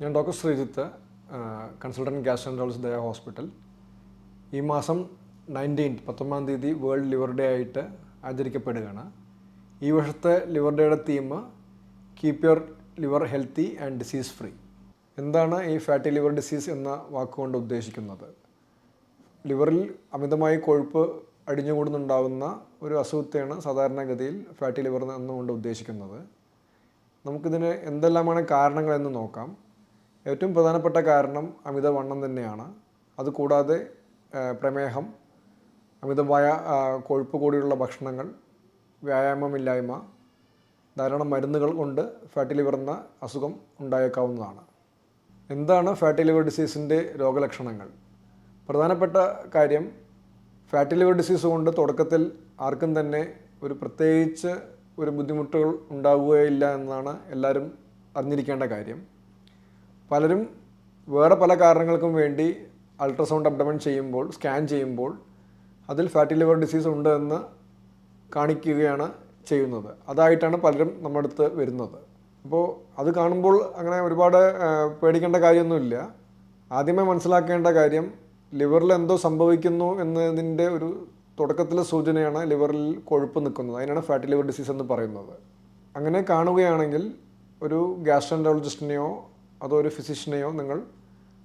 ഞാൻ doctor Sreejith, consultant gastroenterologist ദയ hospital. ഈ മാസം 19-19 തീയതി വേൾഡ് ലിവർ ഡേ ആയിട്ട് ആചരിക്കപ്പെടുകയാണ്. ഈ വർഷത്തെ ലിവർ ഡേയുടെ theme keep your liver healthy and disease free. എന്താണ് ഈ ഫാറ്റി ലിവർ ഡിസീസ് എന്ന വാക്കുകൊണ്ട് ഉദ്ദേശിക്കുന്നത്? ലിവറിൽ അമിതമായി കൊഴുപ്പ് അടിഞ്ഞുകൂടുന്നുണ്ടാകുന്ന ഒരു അസുഖത്തെയാണ് സാധാരണഗതിയിൽ ഫാറ്റി ലിവർ എന്നുകൊണ്ട് ഉദ്ദേശിക്കുന്നത്. നമുക്കിതിന് എന്തെല്ലാമാണ് കാരണങ്ങളെന്ന് നോക്കാം. ഏറ്റവും പ്രധാനപ്പെട്ട കാരണം അമിതവണ്ണം തന്നെയാണ്. അതുകൂടാതെ പ്രമേഹം, അമിതമായ കൊഴുപ്പ് കൂടിയുള്ള ഭക്ഷണങ്ങൾ, വ്യായാമമില്ലായ്മ, ധാരാളം മരുന്നുകൾ കൊണ്ട് ഫാറ്റി ലിവർ എന്ന അസുഖം ഉണ്ടായേക്കാവുന്നതാണ്. എന്താണ് ഫാറ്റി ലിവർ ഡിസീസിൻ്റെ രോഗലക്ഷണങ്ങൾ? പ്രധാനപ്പെട്ട കാര്യം, ഫാറ്റി ലിവർ ഡിസീസ് കൊണ്ട് തുടക്കത്തിൽ ആർക്കും തന്നെ പ്രത്യേകിച്ച് ബുദ്ധിമുട്ടുകൾ ഉണ്ടാവുകയില്ല എന്നാണ് എല്ലാവരും അറിഞ്ഞിരിക്കേണ്ട കാര്യം. പലരും വേറെ പല കാരണങ്ങൾക്കും വേണ്ടി അൾട്രാസൗണ്ട് അബ്ഡമൻ ചെയ്യുമ്പോൾ, സ്കാൻ ചെയ്യുമ്പോൾ അതിൽ ഫാറ്റി ലിവർ ഡിസീസ് ഉണ്ട് എന്ന് കാണിക്കുകയാണ് ചെയ്യുന്നത്. അതായിട്ടാണ് പലരും നമ്മുടെ അടുത്ത് വരുന്നത്. അപ്പോൾ അത് കാണുമ്പോൾ അങ്ങനെ ഒരുപാട് പേടിക്കേണ്ട കാര്യമൊന്നുമില്ല. ആദ്യമേ മനസ്സിലാക്കേണ്ട കാര്യം, ലിവറിൽ എന്തോ സംഭവിക്കുന്നു എന്നതിൻ്റെ ഒരു തുടക്കത്തിലെ സൂചനയാണ് ലിവറിൽ കൊഴുപ്പ് നിൽക്കുന്നത്. അതിനാണ് ഫാറ്റി ലിവർ ഡിസീസ് എന്ന് പറയുന്നത്. അങ്ങനെ കാണുകയാണെങ്കിൽ ഒരു ഗ്യാസ്ട്രോൻട്രോളജിസ്റ്റിനെയോ അതോ ഒരു ഫിസിഷ്യനെയോ നിങ്ങൾ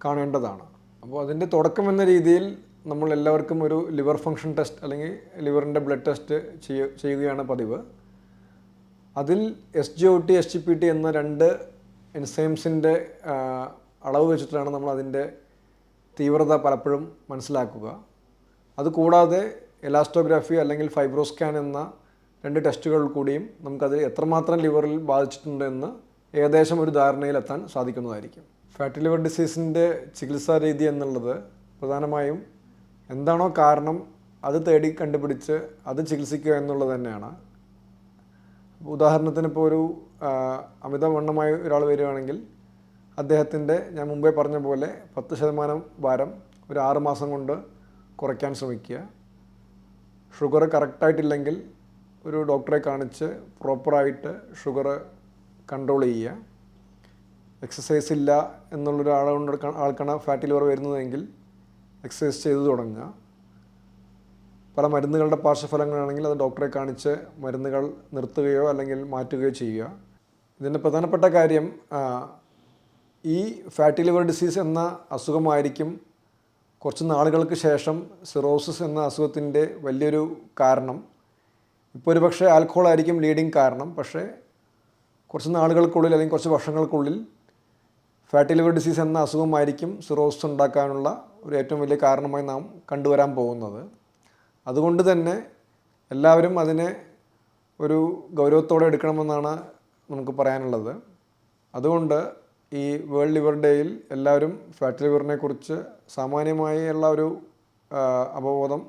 കാണേണ്ടതാണ്. അപ്പോൾ അതിൻ്റെ തുടക്കം എന്ന രീതിയിൽ നമ്മൾ എല്ലാവർക്കും ഒരു ലിവർ ഫങ്ഷൻ ടെസ്റ്റ് അല്ലെങ്കിൽ ലിവറിൻ്റെ ബ്ലഡ് ടെസ്റ്റ് ചെയ്യുകയാണ് പതിവ്. അതിൽ SGOT, SGPT എന്ന 2 എൻസൈംസിൻ്റെ അളവ് വെച്ചിട്ടാണ് നമ്മൾ അതിൻ്റെ തീവ്രത പലപ്പോഴും മനസ്സിലാക്കുക. അതുകൂടാതെ എലാസ്റ്റോഗ്രാഫി അല്ലെങ്കിൽ ഫൈബ്രോസ്കാൻ എന്ന 2 ടെസ്റ്റുകൾ കൂടിയും നമുക്കത് എത്രമാത്രം ലിവറിൽ ബാധിച്ചിട്ടുണ്ട് എന്ന് ഏകദേശം ഒരു ധാരണയിലെത്താൻ സാധിക്കുന്നതായിരിക്കും. ഫാറ്റി ലിവർ ഡിസീസിൻ്റെ ചികിത്സാ രീതി എന്നുള്ളത് പ്രധാനമായും എന്താണോ കാരണം അത് തേടി കണ്ടുപിടിച്ച് അത് ചികിത്സിക്കുക എന്നുള്ളത് തന്നെയാണ്. ഉദാഹരണത്തിന് ഇപ്പോൾ ഒരു അമിതവണ്ണമായി ഒരാൾ വരികയാണെങ്കിൽ അദ്ദേഹത്തിൻ്റെ, ഞാൻ മുമ്പേ പറഞ്ഞ പോലെ 10% ഭാരം ഒരു 6 മാസം കൊണ്ട് കുറയ്ക്കാൻ ശ്രമിക്കുക. ഷുഗർ കറക്റ്റായിട്ടില്ലെങ്കിൽ ഒരു ഡോക്ടറെ കാണിച്ച് പ്രോപ്പറായിട്ട് ഷുഗർ കൺട്രോൾ ചെയ്യുക. എക്സസൈസ് ഇല്ല ആൾക്കാണ് ഫാറ്റി ലിവർ വരുന്നതെങ്കിൽ എക്സസൈസ് ചെയ്തു തുടങ്ങുക. പല മരുന്നുകളുടെ പാർശ്വഫലങ്ങളാണെങ്കിൽ അത് ഡോക്ടറെ കാണിച്ച് മരുന്നുകൾ നിർത്തുകയോ അല്ലെങ്കിൽ മാറ്റുകയോ ചെയ്യുക. ഇതിൻ്റെ പ്രധാനപ്പെട്ട കാര്യം, ഈ ഫാറ്റി ലിവർ ഡിസീസ് എന്ന അസുഖമായിരിക്കും കുറച്ച് നാളുകൾക്ക് ശേഷം സിറോസിസ് എന്ന അസുഖത്തിൻ്റെ വലിയൊരു കാരണം. ഇപ്പോൾ ഒരുപക്ഷെ ആൽക്കഹോൾ ആയിരിക്കും ലീഡിങ് കാരണം. പക്ഷേ കുറച്ച് നാളുകൾക്കുള്ളിൽ അല്ലെങ്കിൽ കുറച്ച് വർഷങ്ങൾക്കുള്ളിൽ ഫാറ്റി ലിവർ ഡിസീസ് എന്ന അസുഖമായിരിക്കും സിറോസിസ് ഉണ്ടാക്കാനുള്ള ഒരു ഏറ്റവും വലിയ കാരണമായി നാം കണ്ടുവരാൻ പോകുന്നത്. അതുകൊണ്ട് തന്നെ എല്ലാവരും അതിനെ ഒരു ഗൗരവത്തോടെ എടുക്കണമെന്നാണ് നമുക്ക് പറയാനുള്ളത്. അതുകൊണ്ട് ഈ വേൾഡ് ലിവർ ഡേയിൽ എല്ലാവരും ഫാറ്റി ലിവറിനെ കുറിച്ച് സാമാന്യമായുള്ള ഒരു അവബോധം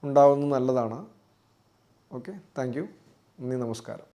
ഉണ്ടാവുന്നത് നല്ലതാണ്. Okay, thank you. നന്ദി, നമസ്കാരം.